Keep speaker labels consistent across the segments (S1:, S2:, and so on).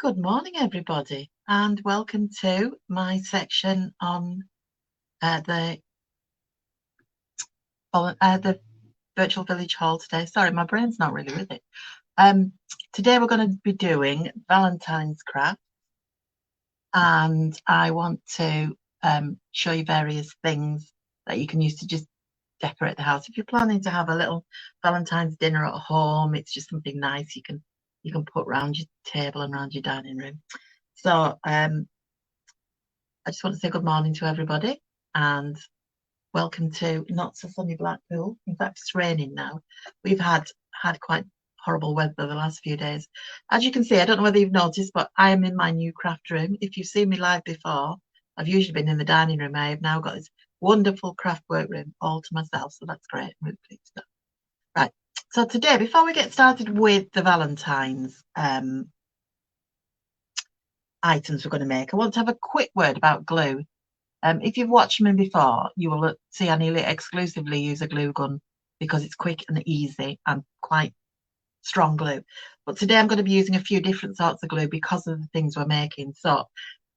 S1: Good morning, everybody, and welcome to my section on the virtual village hall today. Sorry, my brain's not really with it. Today we're going to be doing Valentine's craft, and I want to show you various things that you can use to just decorate the house. If you're planning to have a little Valentine's dinner at home, it's just something nice you can put around your table and around your dining room. So I just want to say good morning to everybody and welcome to not so sunny Blackpool. In fact, it's raining now. We've had quite horrible weather the last few days. As you can see, I don't know whether you've noticed, but I am in my new craft room. If you've seen me live before, I've usually been in the dining room. I have now got this wonderful craft workroom all to myself, so that's great. I'm really pleased with that. Right, so today, before we get started with the Valentine's items we're going to make, I want to have a quick word about glue. If you've watched me before, you will see I nearly exclusively use a glue gun because it's quick and easy and quite strong glue. But today I'm going to be using a few different sorts of glue because of the things we're making. So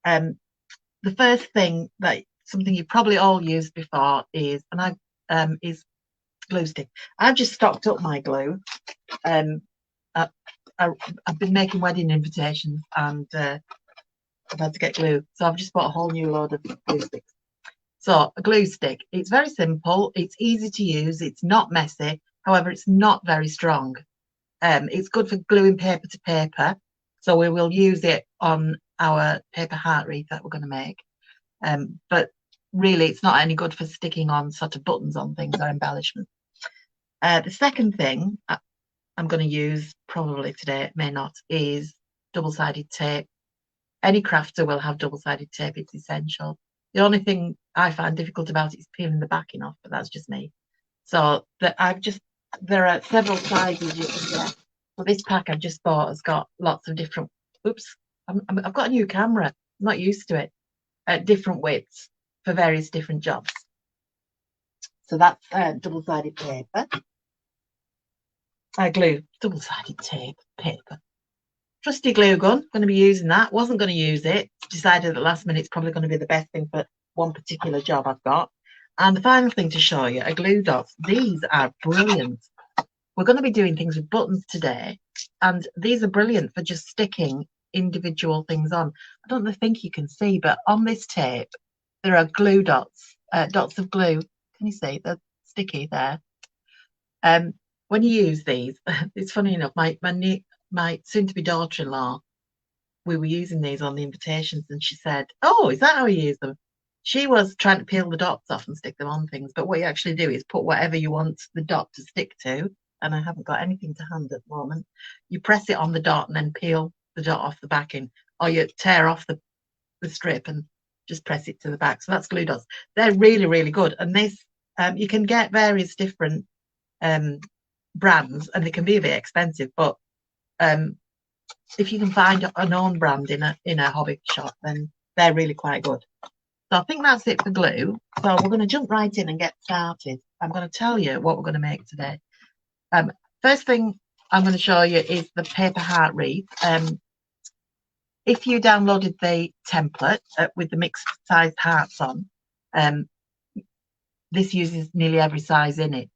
S1: the first thing, that something you probably all used before, is glue stick. I've just stocked up my glue. I've been making wedding invitations and I've had to get glue, so I've just bought a whole new load of glue sticks. So a glue stick, it's very simple, it's easy to use, it's not messy, however it's not very strong. It's good for gluing paper to paper, so we will use it on our paper heart wreath that we're going to make, but really it's not any good for sticking on sort of buttons on things or embellishments. The second thing I'm going to use probably today, may not, is double-sided tape. Any crafter will have double-sided tape, it's essential. The only thing I find difficult about it is peeling the backing off, but that's just me. So there are several sizes you can get. So this pack I've just bought has got lots of different, I've got a new camera, I'm not used to it, at different widths for various different jobs. So that's double-sided paper. Glue, double-sided tape, paper. Trusty glue gun, going to be using that. Wasn't going to use it. Decided at the last minute it's probably going to be the best thing for one particular job I've got. And the final thing to show you are glue dots. These are brilliant. We're going to be doing things with buttons today, and these are brilliant for just sticking individual things on. I don't think you can see, but on this tape there are glue dots, dots of glue. Can you see? They're sticky there. When you use these, it's funny enough, my soon-to-be daughter-in-law, we were using these on the invitations, and she said, "Oh, is that how you use them?" She was trying to peel the dots off and stick them on things, but what you actually do is put whatever you want the dot to stick to, and I haven't got anything to hand at the moment. You press it on the dot and then peel the dot off the backing, or you tear off the strip and just press it to the back. So that's glue dots. They're really, really good, and this you can get various different brands, and they can be a bit expensive, but if you can find a known brand in a hobby shop, then they're really quite good. So I think that's it for glue. So we're going to jump right in and get started. I'm going to tell you what we're going to make today. First thing I'm going to show you is the paper heart wreath. If you downloaded the template with the mixed sized hearts on, this uses nearly every size in it.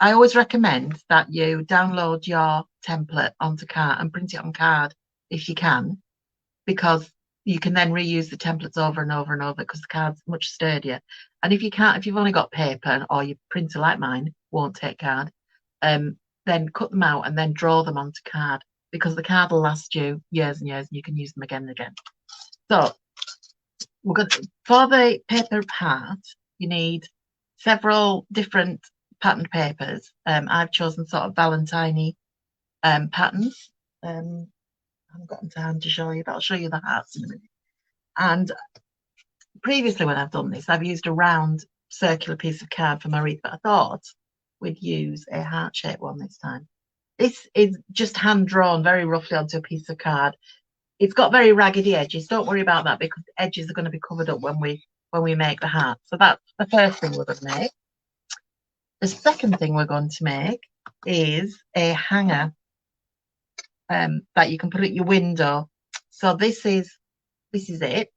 S1: I always recommend that you download your template onto card and print it on card if you can, because you can then reuse the templates over and over and over because the card's much sturdier. And if you can't, if you've only got paper, or your printer like mine won't take card, then cut them out and then draw them onto card, because the card will last you years and years and you can use them again and again. So we're going to, for the paper heart, you need several different patterned papers. I've chosen sort of Valentine patterns. I haven't got them to hand to show you, but I'll show you the hearts in a minute. And previously when I've done this, I've used a round circular piece of card for my wreath, but I thought we'd use a heart-shaped one this time. This is just hand-drawn very roughly onto a piece of card. It's got very raggedy edges. Don't worry about that, because the edges are going to be covered up when we make the heart. So that's the first thing we're going to make. The second thing we're going to make is a hanger. that you can put at your window. So this is it.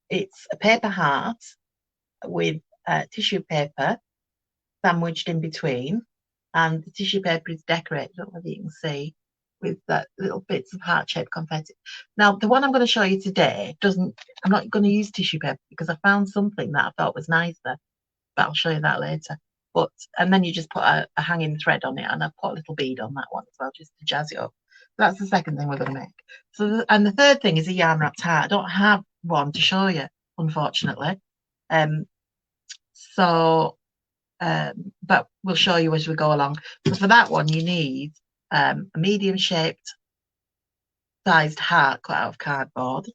S1: It's a paper heart with tissue paper sandwiched in between, and the tissue paper is decorated, I don't know whether you can see, with that little bits of heart-shaped confetti. Now, the one I'm going to show you today I'm not going to use tissue paper because I found something that I thought was nicer, but I'll show you that later. And then you just put a hanging thread on it, and I've put a little bead on that one as well, just to jazz it up. That's the second thing we're going to make. So, and the third thing is a yarn wrapped heart. I don't have one to show you, unfortunately. But we'll show you as we go along. So for that one, you need a medium shaped sized heart cut out of cardboard.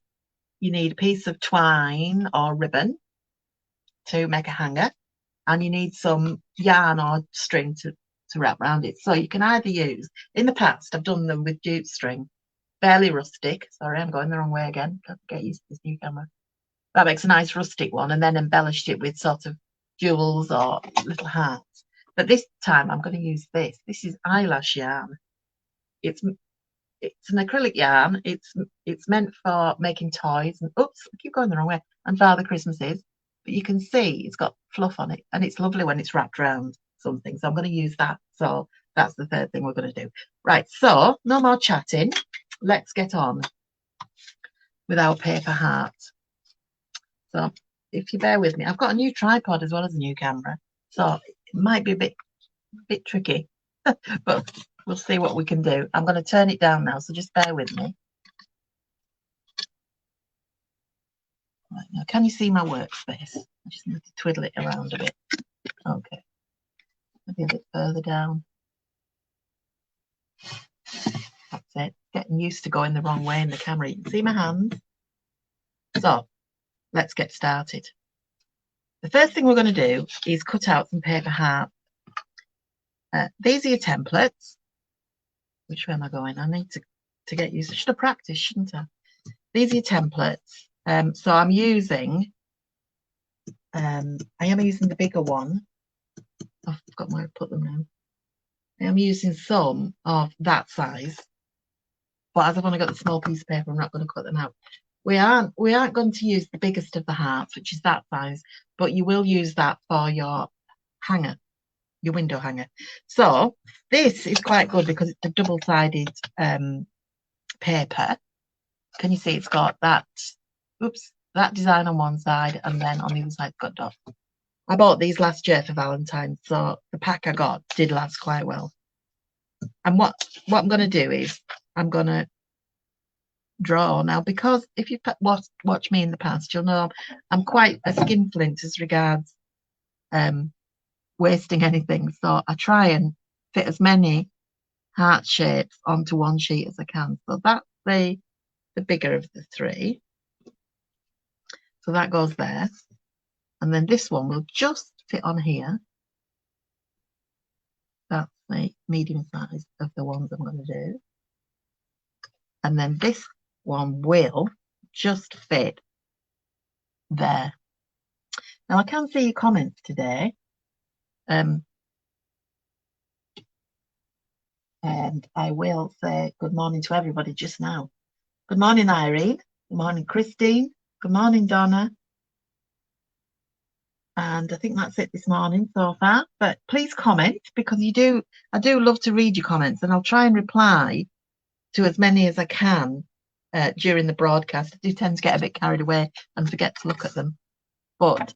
S1: You need a piece of twine or ribbon to make a hanger, and you need some yarn or string to wrap around it. So you can either use, in the past, I've done them with jute string, fairly rustic. Sorry, I'm going the wrong way again. Got to get used to this new camera. That makes a nice rustic one, and then embellished it with sort of jewels or little hearts. But this time I'm going to use this. This is eyelash yarn. It's an acrylic yarn. It's meant for making toys, and oops, I keep going the wrong way, and Father Christmases. But you can see it's got fluff on it, and it's lovely when it's wrapped around something. So I'm going to use that. So that's the third thing we're going to do. Right, so no more chatting. Let's get on with our paper heart. So if you bear with me, I've got a new tripod as well as a new camera, so it might be a bit tricky, but we'll see what we can do. I'm going to turn it down now, so just bear with me. Right, now, can you see my workspace? I just need to twiddle it around a bit. Okay, maybe a bit further down. That's it. Getting used to going the wrong way in the camera. You can see my hands. So let's get started. The first thing we're going to do is cut out some paper hearts. These are your templates. Which way am I going? I need to get used. I should have practiced, shouldn't I? These are your templates. So I'm using, I am using the bigger one. I've forgotten where I put them now. I am using some of that size, but as I've only got the small piece of paper, I'm not going to cut them out. We aren't going to use the biggest of the hearts, which is that size, but you will use that for your hanger, your window hanger. So this is quite good because it's a double-sided paper. Can you see it's got that, that design on one side, and then on the other side it's got dots. I bought these last year for Valentine, so the pack I got did last quite well. And what I'm going to do is I'm going to draw now, because if you watch me in the past, you'll know I'm quite a skinflint as regards wasting anything. So I try and fit as many heart shapes onto one sheet as I can. So that's the bigger of the three. So that goes there. And then this one will just fit on here. That's the medium size of the ones I'm going to do. And then this one will just fit there. Now I can see your comments today. And I will say good morning to everybody just now. Good morning, Irene. Good morning, Christine. Good morning, Donna. And I think that's it this morning so far. But please comment, because I do love to read your comments, and I'll try and reply to as many as I can during the broadcast. I do tend to get a bit carried away and forget to look at them. But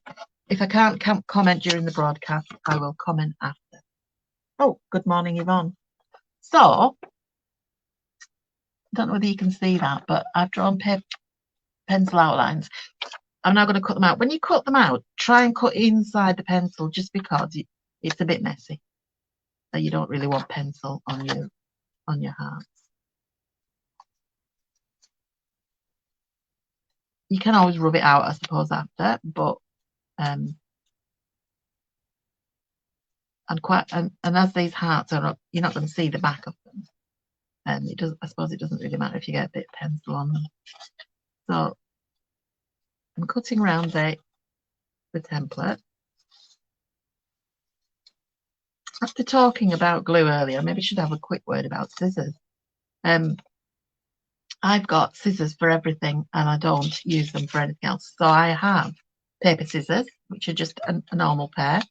S1: if I can't comment during the broadcast, I will comment after. Oh, good morning, Yvonne. So, I don't know whether you can see that, but I've drawn pencil outlines. I'm now going to cut them out. When you cut them out, try and cut inside the pencil, just because it's a bit messy. So you don't really want pencil on your hearts. You can always rub it out, I suppose, after, but and as these hearts are up, you're not going to see the back of them. And I suppose it doesn't really matter if you get a bit of pencil on them. So I'm cutting around the template. After talking about glue earlier, maybe I should have a quick word about scissors. I've got scissors for everything and I don't use them for anything else. So I have paper scissors, which are just a normal pair,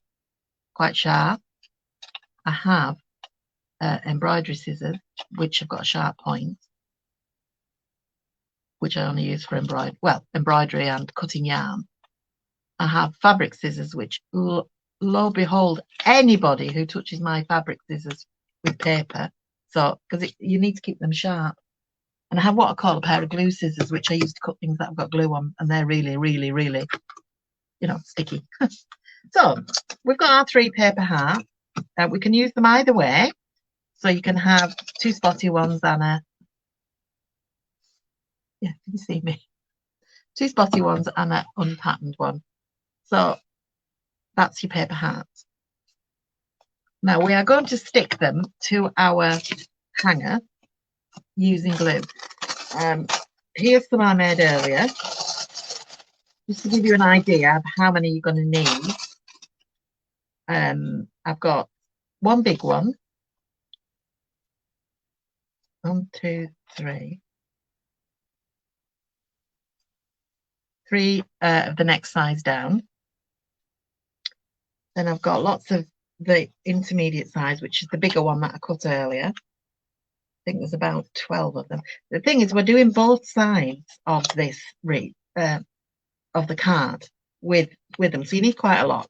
S1: quite sharp. I have embroidery scissors, which have got a sharp point, which I only use for embroidery and cutting yarn. I have fabric scissors, which, lo behold, anybody who touches my fabric scissors with paper, so because you need to keep them sharp. And I have what I call a pair of glue scissors, which I use to cut things that have got glue on, and they're really, really, really, sticky. So we've got our 3 paper hearts. We can use them either way. So you can have 2 spotty ones and can you see me? 2 spotty ones and an unpatterned one. So that's your paper hearts. Now we are going to stick them to our hanger using glue. Here's some I made earlier, just to give you an idea of how many you're going to need. I've got one big one, 1, 2, 3, 3 of the next size down. Then I've got lots of the intermediate size, which is the bigger one that I cut earlier. I think there's about 12 of them. The thing is, we're doing both sides of this wreath, of the card with them, so you need quite a lot.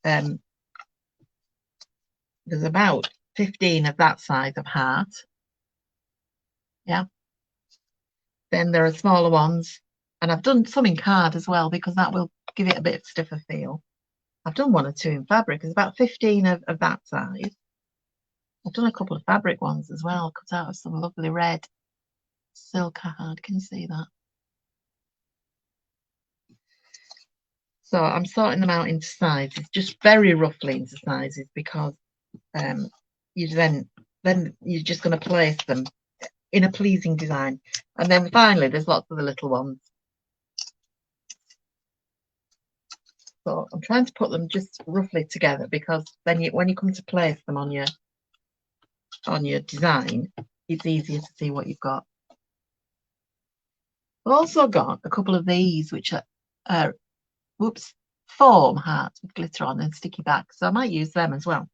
S1: There's about 15 of that size of heart. Yeah. Then there are smaller ones, and I've done some in card as well because that will give it a bit of stiffer feel. I've done 1 or 2 in fabric. There's about 15 of that size. I've done a couple of fabric ones as well, cut out of some lovely red silk card. Can you see that? So I'm sorting them out into sizes, just very roughly into sizes, because you then you're just going to place them in a pleasing design. And then finally, there's lots of the little ones. So I'm trying to put them just roughly together, because then when you come to place them on your design, it's easier to see what you've got. I've also got a couple of these, which are foam hearts with glitter on and sticky back, so I might use them as well.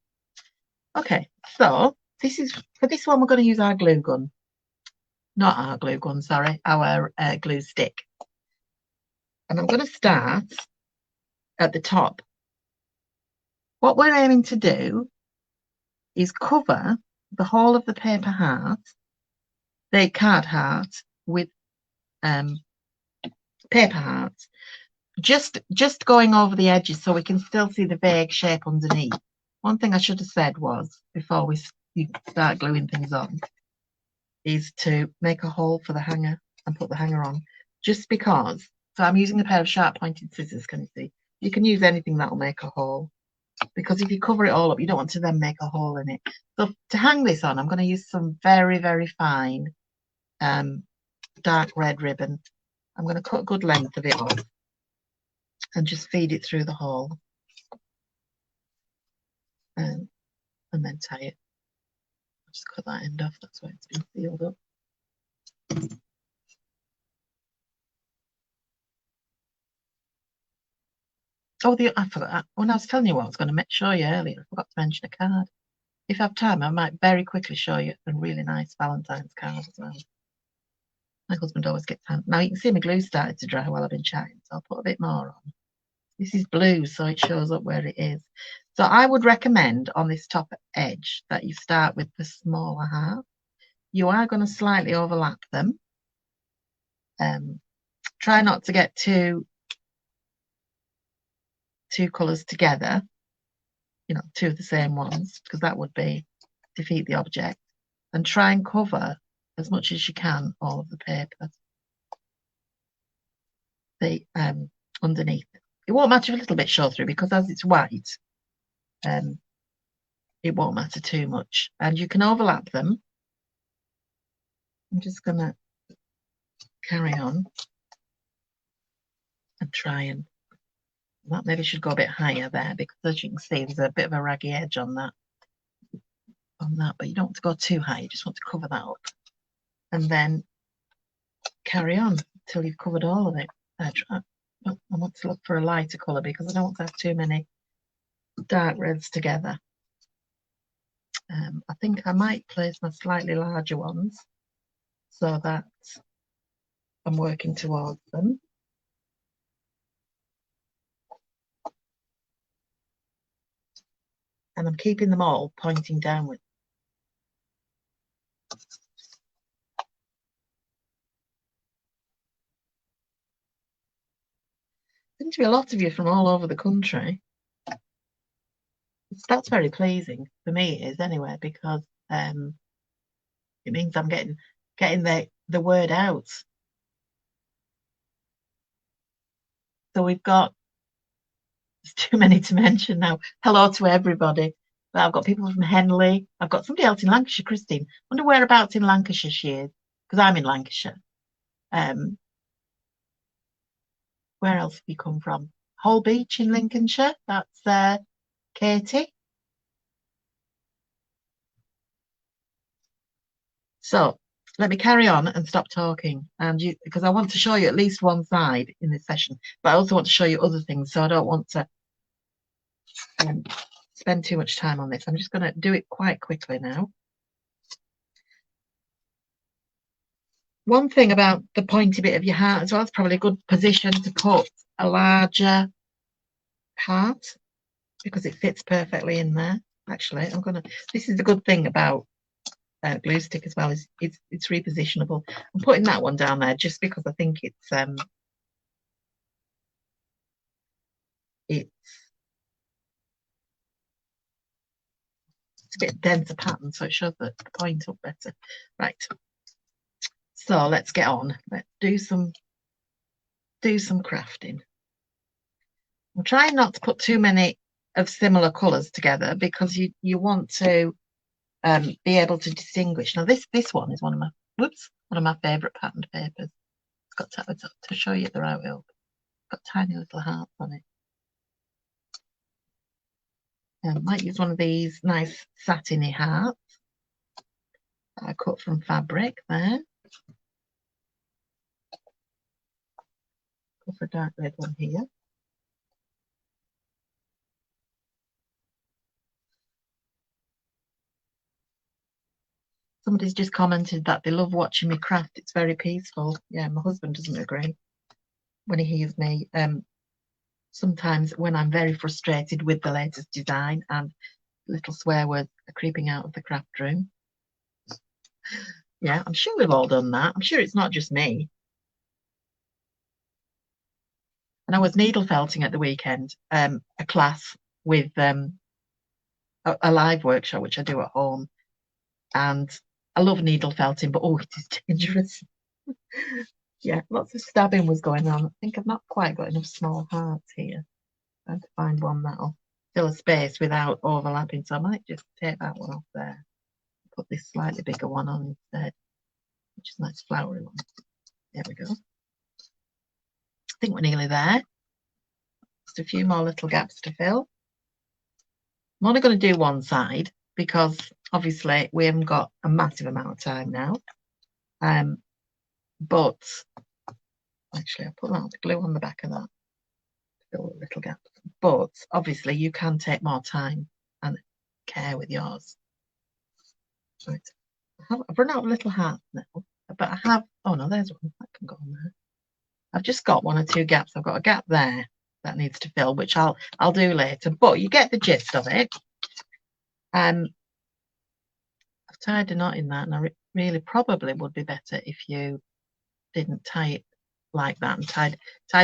S1: Okay, so for this one we're going to use our glue gun. Not our glue gun, sorry, our glue stick. And I'm going to start at the top. What we're aiming to do is cover the whole of the paper heart, the card heart, with paper hearts, just going over the edges so we can still see the vague shape underneath. One thing I should have said was, before we start gluing things on, is to make a hole for the hanger and put the hanger on, just because. So I'm using a pair of sharp pointed scissors. Can you see? You can use anything that will make a hole, because if you cover it all up, you don't want to then make a hole in it. So to hang this on, I'm going to use some very, very fine dark red ribbon. I'm going to cut a good length of it off and just feed it through the hole, and then tie it. I'll just cut that end off, that's why it's been sealed up. Oh, I forgot. When I was telling you what I was going to show you earlier, I forgot to mention a card. If I have time, I might very quickly show you a really nice Valentine's card as well. My husband always gets time. Now you can see my glue started to dry while I've been chatting, so I'll put a bit more on. This is blue, so it shows up where it is. So I would recommend on this top edge that you start with the smaller half. You are going to slightly overlap them. Try not to get two colours together, two of the same ones, because that would defeat the object. And try and cover as much as you can all of the paper underneath. It won't matter if a little bit show through, because as it's white, it won't matter too much. And you can overlap them. I'm just going to carry on and try and that maybe should go a bit higher there, because as you can see, there's a bit of a raggy edge on that, but you don't want to go too high. You just want to cover that up. And then carry on until you've covered all of it. I want to look for a lighter colour because I don't want to have too many dark reds together. I think I might place my slightly larger ones so that I'm working towards them. And I'm keeping them all pointing downward. Seems to be a lot of you from all over the country. That's very pleasing for me, it is anyway, because it means I'm getting the word out. So we've got, there's too many to mention now. Hello to everybody. I've got people from Henley. I've got somebody else in Lancashire, Christine. I wonder whereabouts in Lancashire she is, because I'm in Lancashire. Where else have you come from? Holbeach in Lincolnshire. That's Katie. So let me carry on and stop talking, and because I want to show you at least one side in this session, but I also want to show you other things, so I don't want to spend too much time on this. I'm just going to do it quite quickly now. One thing about the pointy bit of your heart as well, it's probably a good position to put a larger part because it fits perfectly in there. Actually, this is the good thing about glue stick as well, is it's repositionable. I'm putting that one down there just because I think it's a bit denser pattern, so it shows the point up better. Right, so let's get on. Let's do some crafting. I'm trying not to put too many of similar colours together because you want to be able to distinguish. Now this one is one of my favourite patterned papers. It's got to show you the right way up. It's got tiny little hearts on it. I might use one of these nice satiny hearts that I cut from fabric there. Go for a dark red one here. Somebody's just commented that they love watching me craft. It's very peaceful. Yeah, my husband doesn't agree when he hears me. Sometimes when I'm very frustrated with the latest design and little swear words are creeping out of the craft room. Yeah, I'm sure we've all done that. I'm sure it's not just me. And I was needle felting at the weekend, a class with a live workshop, which I do at home. And I love needle felting, but oh, it is dangerous. Yeah, lots of stabbing was going on. I think I've not quite got enough small hearts here. Trying to find one that'll fill a space without overlapping. So I might just take that one off there. Put this slightly bigger one on instead, which is a nice flowery one. There we go. I think we're nearly there. Just a few more little gaps to fill. I'm only going to do one side because obviously we haven't got a massive amount of time now. But actually I'll put that glue on the back of that to fill the little gaps. But obviously you can take more time and care with yours. Right. I've run out of little hearts now, but I have, oh no, there's one that can go on there. I've just got one or two gaps. I've got a gap there that needs to fill, which I'll do later, but you get the gist of it. I've tied a knot in that, and I really probably would be better if you didn't tie it like that and tied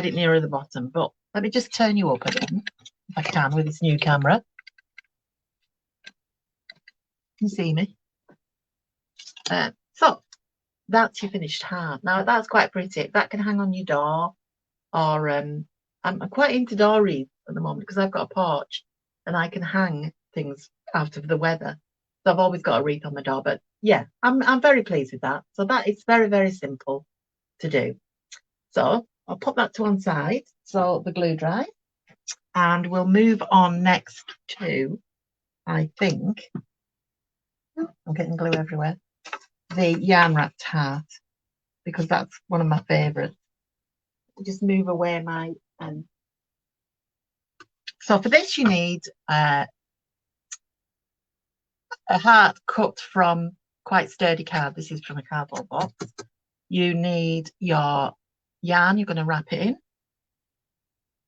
S1: it nearer the bottom. But let me just turn you up again if I can with this new camera. Can you see me? So that's your finished heart. Now that's quite pretty. That can hang on your door, or I'm quite into door wreaths at the moment because I've got a porch and I can hang things out of the weather. So I've always got a wreath on my door. But yeah, I'm very pleased with that. So that is very, very simple to do. So I'll put that to one side so the glue dries, and we'll move on next to, I think, I'm getting glue everywhere, the yarn wrapped heart. because that's one of my favourites. Just move away my so for this you need a heart cut from quite sturdy card. This is from a cardboard box. You need your yarn you're going to wrap it in.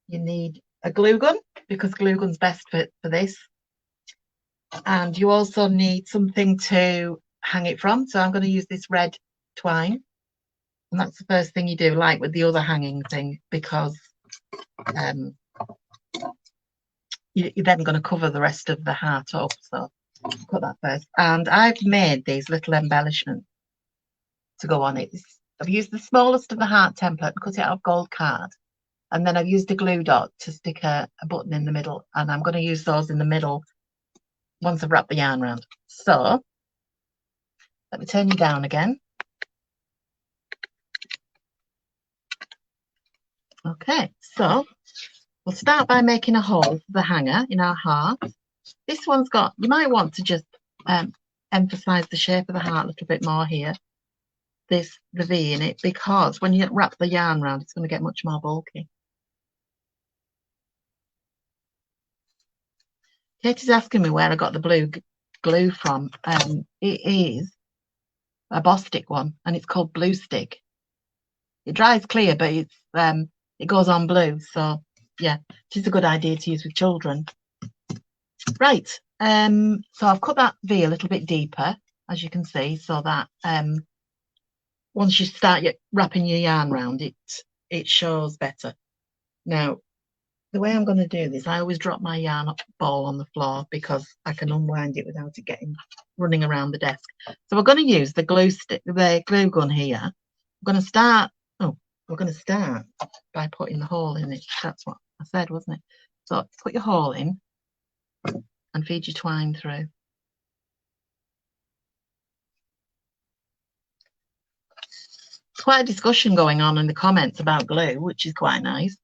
S1: You need a glue gun, because glue gun's best for this. And you also need something to hang it from. So I'm going to use this red twine. And that's the first thing you do, like with the other hanging thing, because you're then going to cover the rest of the heart up. So put that first. And I've made these little embellishments to go on it. I've used the smallest of the heart template and cut it out of gold card. And then I've used a glue dot to stick a button in the middle. And I'm going to use those in the middle once I've wrapped the yarn around. So let me turn you down again. Okay, so we'll start by making a hole for the hanger in our heart. This one's got, you might want to just emphasize the shape of the heart a little bit more here. The V in it, because when you wrap the yarn around, it's going to get much more bulky. Kate is asking me where I got the blue glue from. It is a Bostik one, and it's called Blue Stick. It dries clear, but it's it goes on blue. So yeah, it's a good idea to use with children. Right. So I've cut that V a little bit deeper, as you can see, so that once you start wrapping your yarn around it shows better. Now, the way I'm going to do this, I always drop my yarn ball on the floor because I can unwind it without it running around the desk. So we're going to use the glue gun here. We're going to start by putting the hole in it. That's what I said, wasn't it? So put your hole in and feed your twine through. Quite a discussion going on in the comments about glue, which is quite nice.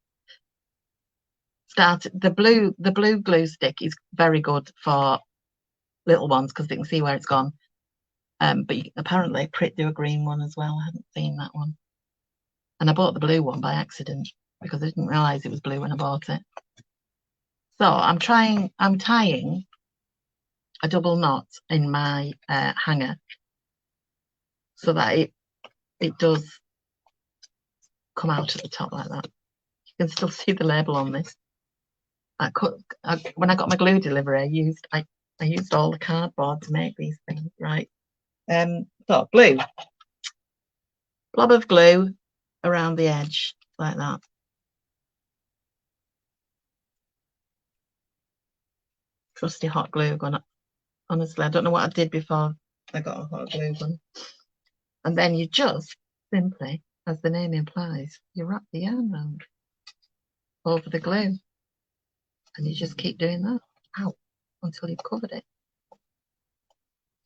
S1: The blue glue stick is very good for little ones because they can see where it's gone. But apparently Prit do a green one as well. I hadn't seen that one. And I bought the blue one by accident because I didn't realise it was blue when I bought it. So I'm tying a double knot in my hanger so that it does come out at the top like that. You can still see the label on this. When I got my glue delivery, I used all the cardboard to make these things. Right. So glue, blob of glue around the edge like that. Trusty hot glue gun. Honestly, I don't know what I did before I got a hot glue gun. And then you just simply, as the name implies, you wrap the yarn around over the glue. And you just keep doing that until you've covered it.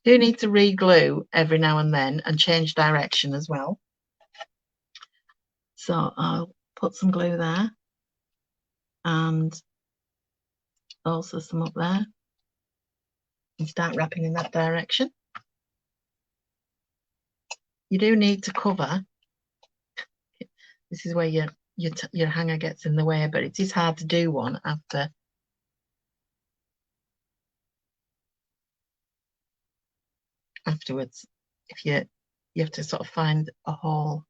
S1: You do need to re-glue every now and then and change direction as well. So I'll put some glue there and also some up there and start wrapping in that direction. You do need to cover. This is where your hanger gets in the way, but it is hard to do one afterwards. If you have to sort of find a hole.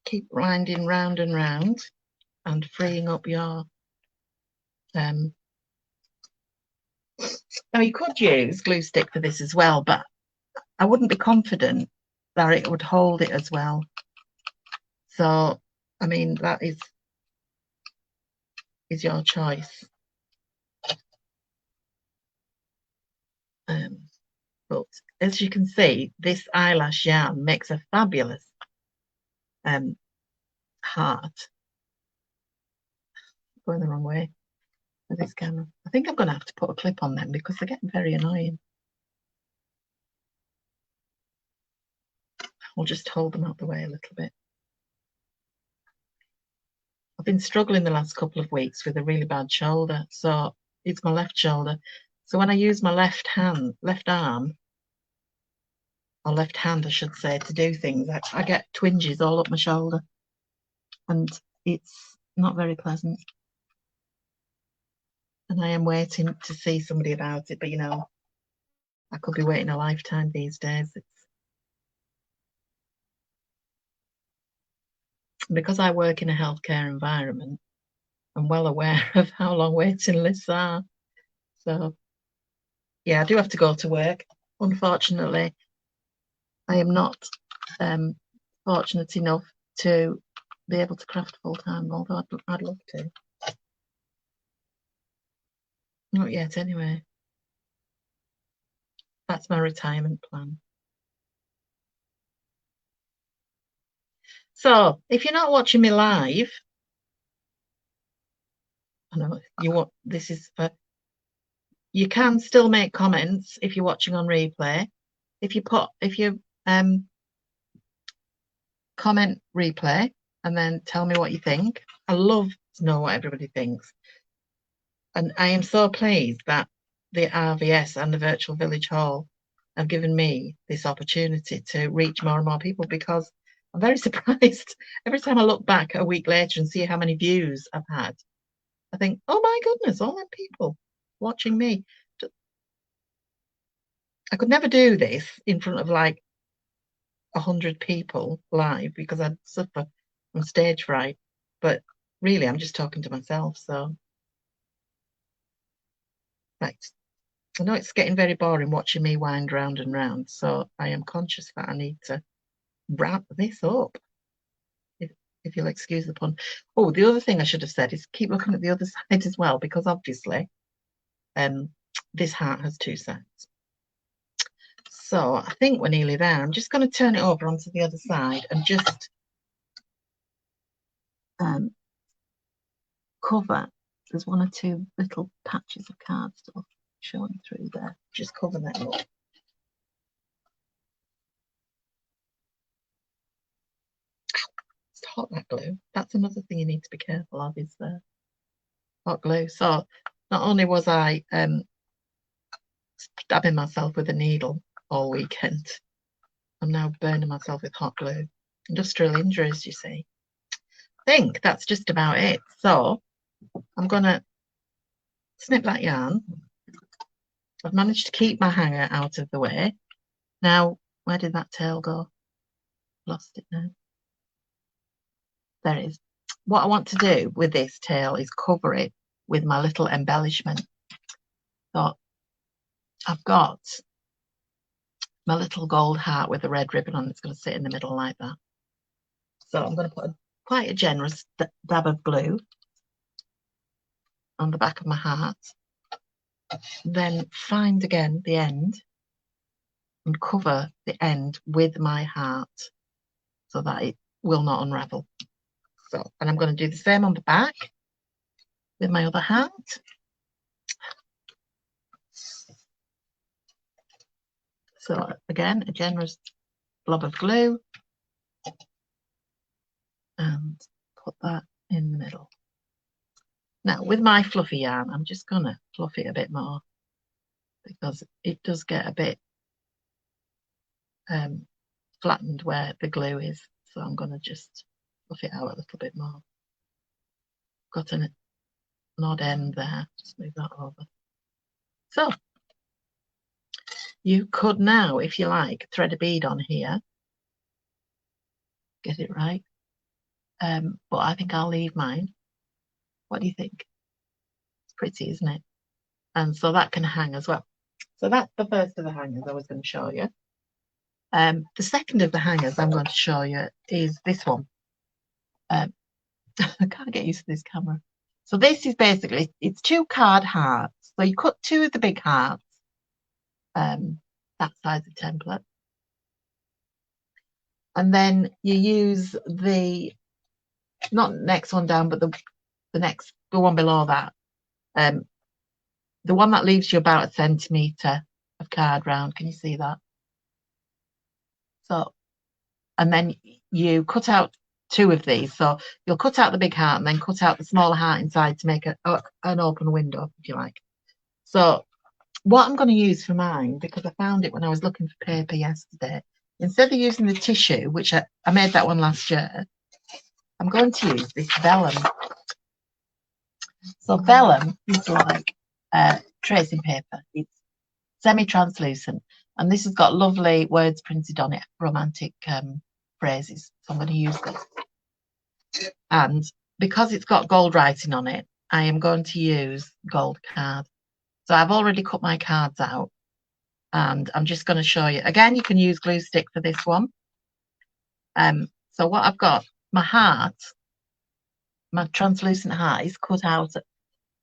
S1: Keep winding round and round and freeing up your now you could use glue stick for this as well, but I wouldn't be confident that it would hold it as well. So I mean, that is your choice. But as you can see, this eyelash yarn makes a fabulous heart. Going the wrong way with this camera. I think I'm going to have to put a clip on them because they're getting very annoying. I'll just hold them out the way a little bit. I've been struggling the last couple of weeks with a really bad shoulder. So it's my left shoulder. So when I use my left arm, or left hand, I should say, to do things. I get twinges all up my shoulder, and it's not very pleasant. And I am waiting to see somebody about it, but you know, I could be waiting a lifetime these days. It's because I work in a healthcare environment, I'm well aware of how long waiting lists are. So yeah, I do have to go to work. Unfortunately, I am not fortunate enough to be able to craft full time, although I'd love to. Not yet, anyway. That's my retirement plan. So, if you're not watching me live, I know you want this is for. You can still make comments if you're watching on replay. If you comment replay and then tell me what you think. I love to know what everybody thinks. And I am so pleased that the RVS and the Virtual Village Hall have given me this opportunity to reach more and more people, because I'm very surprised every time I look back a week later and see how many views I've had. I think, oh my goodness, all them people watching me. I could never do this in front of like 100 people live because I'd suffer from stage fright. But really, I'm just talking to myself. So, right. I know it's getting very boring watching me wind round and round. So I am conscious that I need to wrap this up. If you'll excuse the pun. Oh, the other thing I should have said is keep looking at the other side as well, because obviously this heart has two sides. So I think we're nearly there. I'm just going to turn it over onto the other side and just cover. There's one or two little patches of cardstock showing through there. Just cover them up. It's hot, that glue. That's another thing you need to be careful of, is the hot glue. So not only was I stabbing myself with a needle all weekend, I'm now burning myself with hot glue. Industrial injuries, you see. I think that's just about it. So I'm going to snip that yarn. I've managed to keep my hanger out of the way. Now, where did that tail go? Lost it now. There it is. What I want to do with this tail is cover it with my little embellishment. So I've got my little gold heart with a red ribbon on. It's going to sit in the middle like that. So I'm going to put quite a generous dab of glue on the back of my heart. Then find again the end and cover the end with my heart so that it will not unravel. So, and I'm going to do the same on the back with my other heart. So again, a generous blob of glue and put that in the middle. Now with my fluffy yarn, I'm just going to fluff it a bit more because it does get a bit flattened where the glue is. So I'm going to just fluff it out a little bit more. Got an odd end there. Just move that over. So you could now, if you like, thread a bead on here. Get it right. But I think I'll leave mine. What do you think? It's pretty, isn't it? And so that can hang as well. So that's the first of the hangers I was going to show you. The second of the hangers I'm going to show you is this one. I can't get used to this camera. So this is basically, it's 2 card hearts. So you cut 2 of the big hearts, that size of template. And then you use the, not next one down, but the one below that. The one that leaves you about 1 centimetre of card round. Can you see that? So, and then you cut out 2 of these. So you'll cut out the big heart and then cut out the smaller heart inside to make an open window, if you like. So what I'm going to use for mine, because I found it when I was looking for paper yesterday, instead of using the tissue, which I made that one last year, I'm going to use this vellum. So vellum is like tracing paper. It's semi-translucent, and this has got lovely words printed on it, romantic phrases. So I'm going to use this. And because it's got gold writing on it, I am going to use gold card. So I've already cut my cards out, and I'm just going to show you. Again, you can use glue stick for this one. So what I've got, my heart, my translucent heart is cut out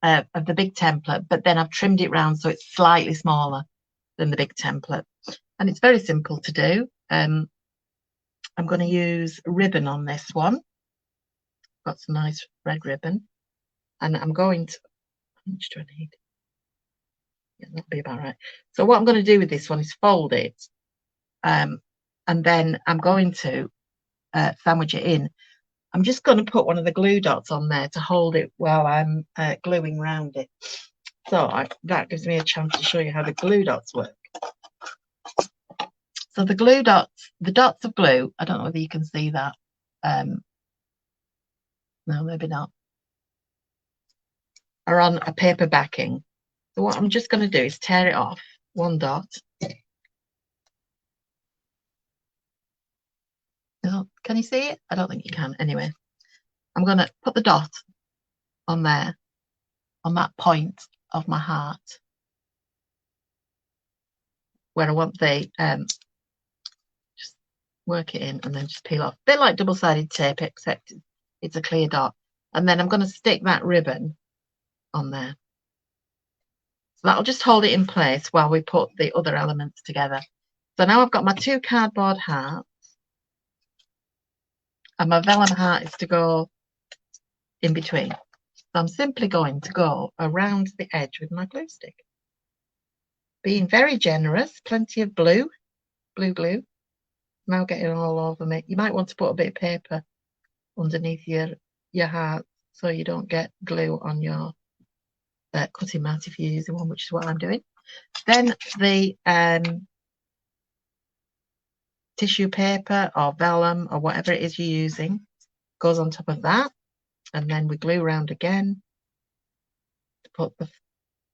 S1: of the big template, but then I've trimmed it round so it's slightly smaller than the big template. And it's very simple to do. I'm going to use ribbon on this one. Got some nice red ribbon. And I'm going to, how much do I need? Yeah, that'll be about right. So what I'm going to do with this one is fold it. And then I'm going to sandwich it in. I'm just going to put one of the glue dots on there to hold it while I'm gluing around it. So that gives me a chance to show you how the glue dots work. So the glue dots, the dots of glue, I don't know whether you can see that. No, maybe not. Are on a paper backing. So what I'm just going to do is tear it off, one dot. Can you see it? I don't think you can. Anyway, I'm going to put the dot on there, on that point of my heart, where I want the, just work it in and then just peel off. A bit like double-sided tape, except it's a clear dot. And then I'm going to stick that ribbon on there. So that'll just hold it in place while we put the other elements together. So now I've got my two cardboard hearts, and my vellum heart is to go in between. So I'm simply going to go around the edge with my glue stick. Being very generous, plenty of glue. Now getting all over me. You might want to put a bit of paper underneath your heart so you don't get glue on your cutting mat if you're using one, which is what I'm doing. Then the tissue paper or vellum or whatever it is you're using goes on top of that, and then we glue around again to put the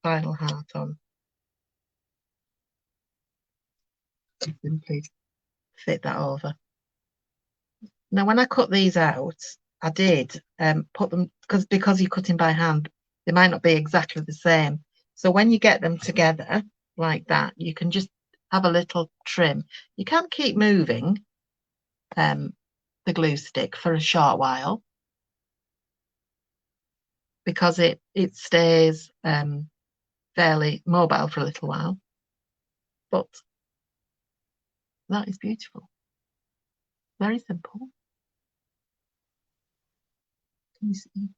S1: final heart on. Simply fit that over. Now when I cut these out, I did put them, because you're cutting by hand, they might not be exactly the same. So when you get them together like that, you can just have a little trim. You can keep moving the glue stick for a short while, because it stays fairly mobile for a little while. But that is beautiful. Very simple. Can you see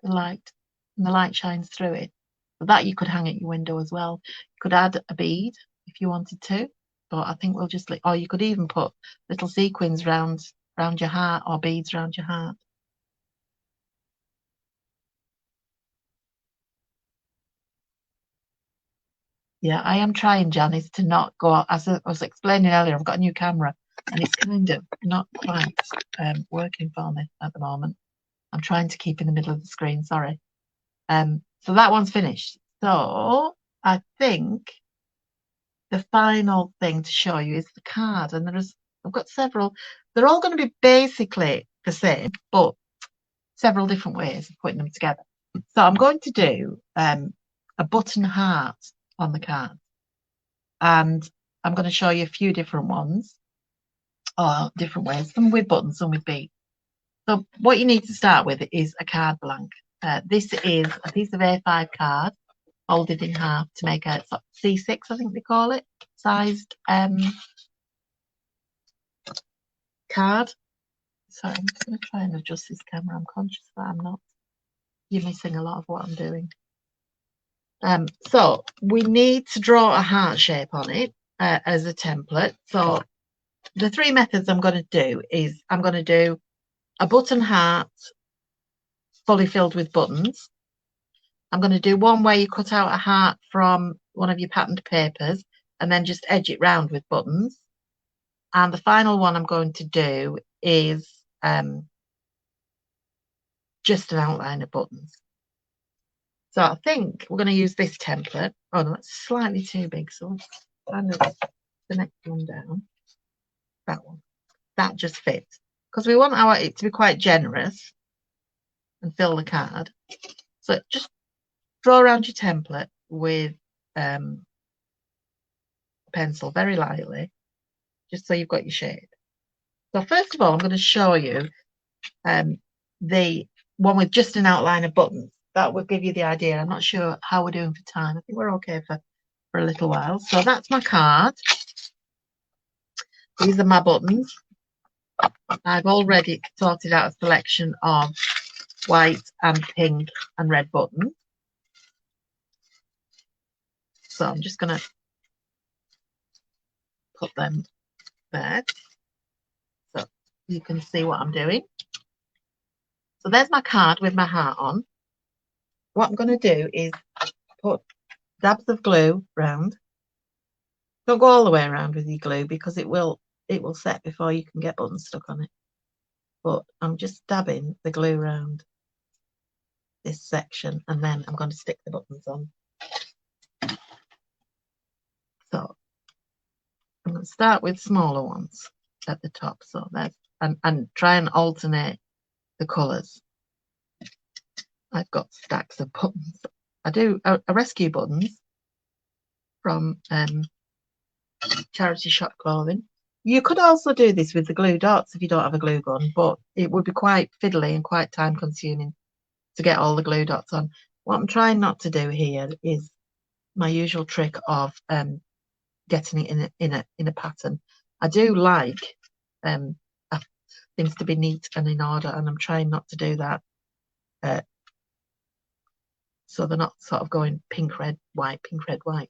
S1: the light? And the light shines through it. So that you could hang at your window as well. You could add a bead if you wanted to, but I think we'll just, or you could even put little sequins round your heart, or beads round your heart. Yeah, I am trying, Janice, to not go out. As I was explaining earlier, I've got a new camera and it's kind of not quite working for me at the moment. I'm trying to keep in the middle of the screen, sorry. So that one's finished. So I think the final thing to show you is the card, and I've got several. They're all going to be basically the same, but several different ways of putting them together. So I'm going to do a button heart on the card, and I'm going to show you a few different ones, or different ways, some with buttons, some with beads. So what you need to start with is a card blank. This is a piece of A5 card folded in half to make a C6, I think they call it, sized card. Sorry, I'm just going to try and adjust this camera. I'm conscious that you're missing a lot of what I'm doing. So we need to draw a heart shape on it as a template. So the three methods I'm going to do is I'm going to do a button heart fully filled with buttons. I'm going to do one where you cut out a heart from one of your patterned papers and then just edge it round with buttons. And the final one I'm going to do is just an outline of buttons. So I think we're going to use this template. Oh no, that's slightly too big, so let's kind of the next one down. That one. That just fits. Because we want it to be quite generous and fill the card. So just draw around your template with pencil very lightly, just so you've got your shape. So first of all, I'm going to show you the one with just an outline of buttons. That will give you the idea. I'm not sure how we're doing for time. I think we're okay for a little while. So that's my card. These are my buttons. I've already sorted out a selection of white and pink and red buttons. So I'm just going to put them there so you can see what I'm doing. So there's my card with my heart on. What I'm going to do is put dabs of glue round. Don't go all the way around with your glue because it will set before you can get buttons stuck on it. But I'm just dabbing the glue around this section and then I'm going to stick the buttons on. So I'm going to start with smaller ones at the top. So that's and try and alternate the colours. I've got stacks of buttons. I rescue buttons from charity shop clothing. You could also do this with the glue dots if you don't have a glue gun, but it would be quite fiddly and quite time consuming to get all the glue dots on. What I'm trying not to do here is my usual trick of getting it in a pattern. I do like things to be neat and in order, and I'm trying not to do that. So they're not sort of going pink, red, white,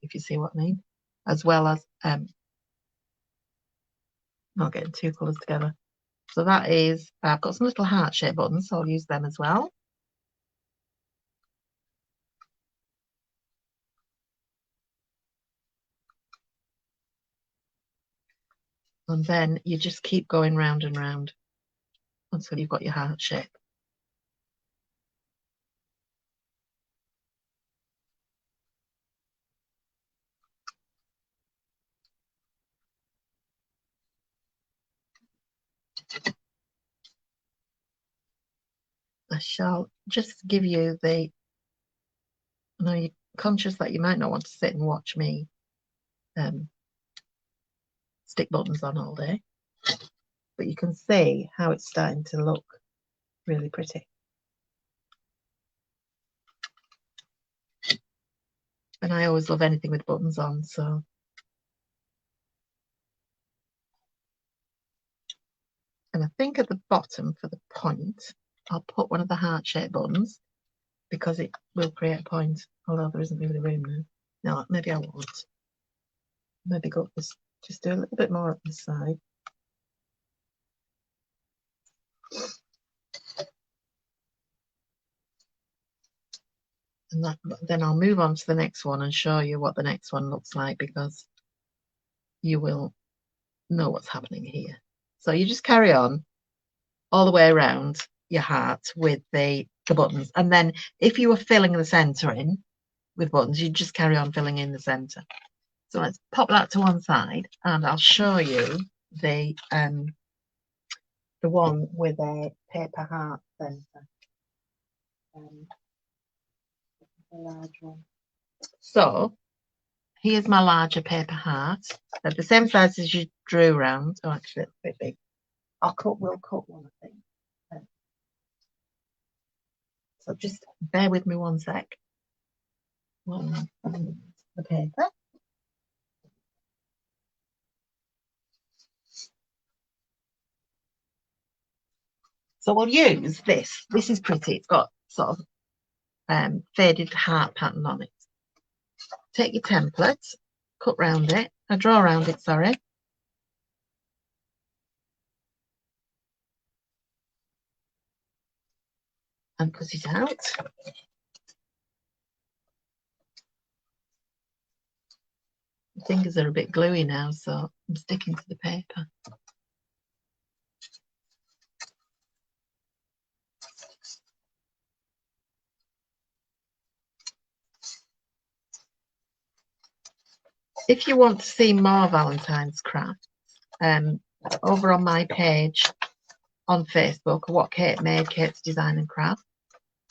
S1: if you see what I mean. As well as not getting two colours together. So that is, I've got some little heart-shaped buttons, so I'll use them as well. And then you just keep going round and round until you've got your heart shape. I shall just give you I know you're conscious that you might not want to sit and watch me stick buttons on all day, but you can see how it's starting to look really pretty. And I always love anything with buttons on, so. And I think at the bottom for the point, I'll put one of the heart-shaped buttons because it will create a point, although there isn't really room now. No, maybe I won't. Maybe go this, just do a little bit more up this side. And then I'll move on to the next one and show you what the next one looks like, because you will know what's happening here. So you just carry on all the way around your heart with the buttons. And then if you were filling the centre in with buttons, you just carry on filling in the centre. So let's pop that to one side and I'll show you the one with a paper heart centre. A large one. So here's my larger paper heart at the same size as you drew around. Oh, actually, it's a bit big. We'll cut one, I think. So just bear with me one sec. The paper. So we'll use this. This is pretty. It's got sort of faded heart pattern on it. Take your template, cut round it, draw around it, sorry. And cut it out. fingers are a bit gluey now, so I'm sticking to the paper. If you want to see more Valentine's crafts, over on my page on Facebook, What Kate Made, Kate's Design and Craft,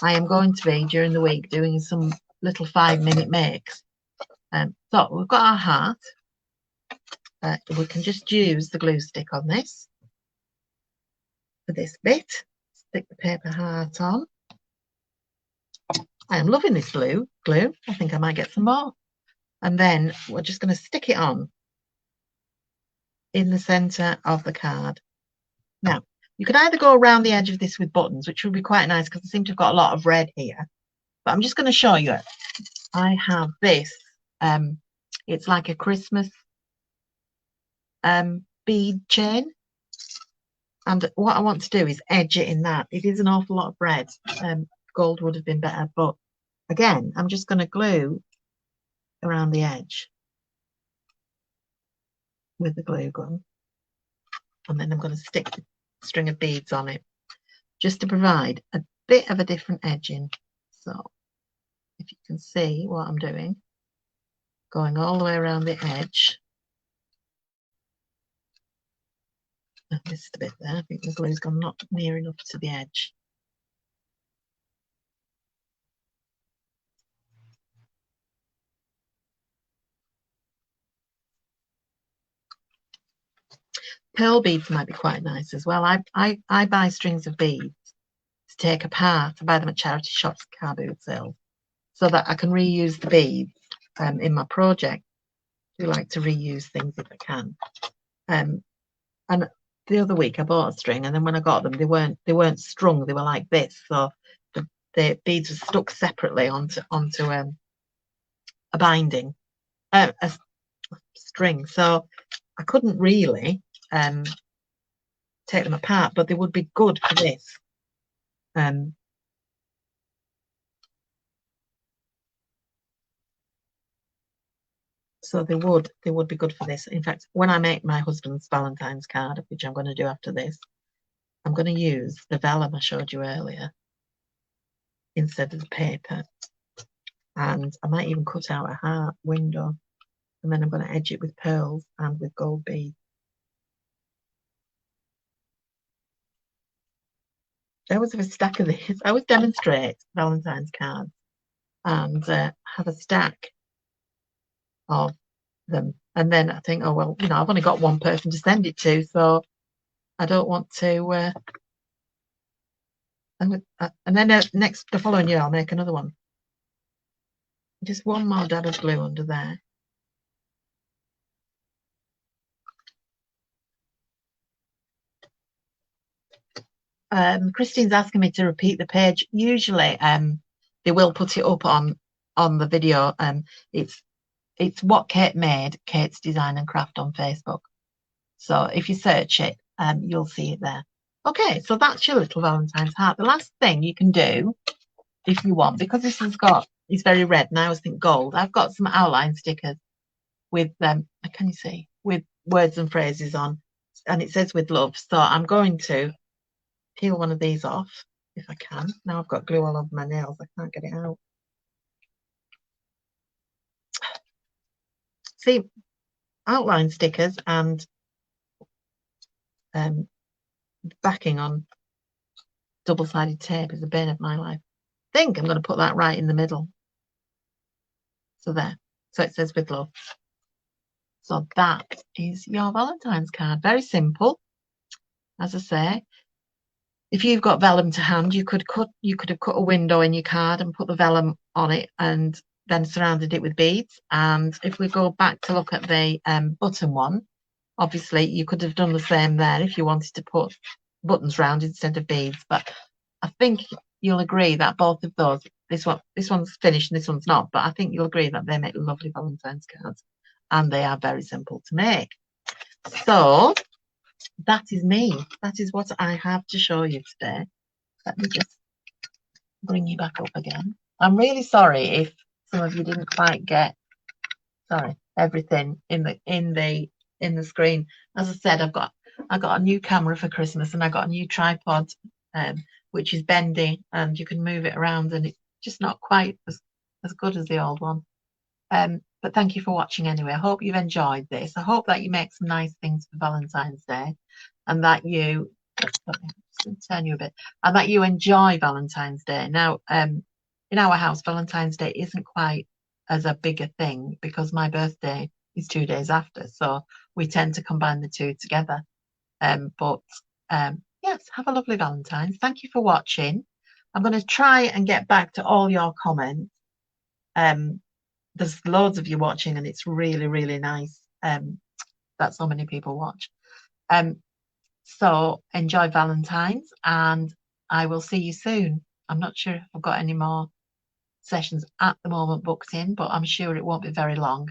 S1: I am going to be, during the week, doing some little 5-minute makes. So we've got our heart. We can just use the glue stick on this for this bit. Stick the paper heart on. I am loving this glue. I think I might get some more. And then we're just going to stick it on in the centre of the card. Now, you could either go around the edge of this with buttons, which would be quite nice because I seem to have got a lot of red here. But I'm just going to show you it. I have this. It's like a Christmas bead chain. And what I want to do is edge it in that. It is an awful lot of red. Gold would have been better. But again, I'm just going to glue around the edge with the glue gun. And then I'm going to stick the string of beads on it just to provide a bit of a different edging. So if you can see what I'm doing, going all the way around the edge. I missed a bit there. I think the glue's gone not near enough to the edge. Pearl beads might be quite nice as well. I buy strings of beads to take apart. I buy them at charity shops, car boot sales, so that I can reuse the beads in my project. I do like to reuse things if I can. And the other week I bought a string, and then when I got them, they weren't strung. They were like this, so the beads were stuck separately onto a binding, a string. So I couldn't really take them apart, but they would be good for this. So they would be good for this. In fact, when I make my husband's Valentine's card, which I'm going to do after this, I'm going to use the vellum I showed you earlier instead of the paper. And I might even cut out a heart window, and then I'm going to edge it with pearls and with gold beads. I always have a stack of these. I always demonstrate Valentine's cards and have a stack of them. And then I think, oh, well, I've only got one person to send it to, so I don't want to. And then the following year, I'll make another one. Just one more dab of glue under there. Christine's asking me to repeat the page. Usually, they will put it up on the video. It's What Kate Made, Kate's Design and Craft on Facebook. So if you search it, you'll see it there. Okay, so that's your little Valentine's heart. The last thing you can do, if you want, because this has got, it's very red, and I always think gold. I've got some outline stickers with can you see, with words and phrases on, and it says with love. So I'm going to peel one of these off if I can. Now I've got glue all over my nails. I can't get it out. See, outline stickers and backing on double-sided tape is the bane of my life. I think I'm going to put that right in the middle. So there. So it says with love. So that is your Valentine's card. Very simple. As I say, if you've got vellum to hand, you could have cut a window in your card and put the vellum on it and then surrounded it with beads. And if we go back to look at the button one, obviously you could have done the same there if you wanted to put buttons round instead of beads. But I think you'll agree that both of those, this one's finished and this one's not, but I think you'll agree that they make lovely Valentine's cards, and they are very simple to make. So that is me. That is what I have to show you today. Let me just bring you back up again. I'm really sorry if some of you didn't quite get, sorry, everything in the screen. As I said, I got a new camera for Christmas, and I got a new tripod, which is bendy, and you can move it around, and it's just not quite as good as the old one. But thank you for watching anyway. I hope you've enjoyed this. I hope that you make some nice things for Valentine's Day, and that you turn you a bit, and that you enjoy Valentine's Day. Now, in our house, Valentine's Day isn't quite as a bigger thing because my birthday is 2 days after, so we tend to combine the two together. But yes, have a lovely Valentine's. Thank you for watching. I'm going to try and get back to all your comments. There's loads of you watching, and it's really, really nice that so many people watch. So enjoy Valentine's, and I will see you soon. I'm not sure if I've got any more sessions at the moment booked in, but I'm sure it won't be very long.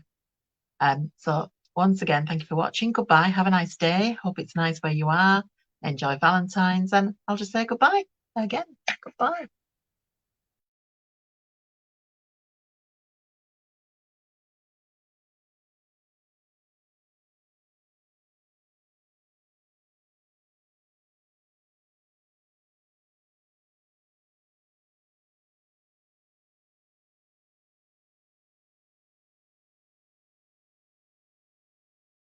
S1: So once again, thank you for watching. Goodbye. Have a nice day. Hope it's nice where you are. Enjoy Valentine's, and I'll just say goodbye again. Goodbye.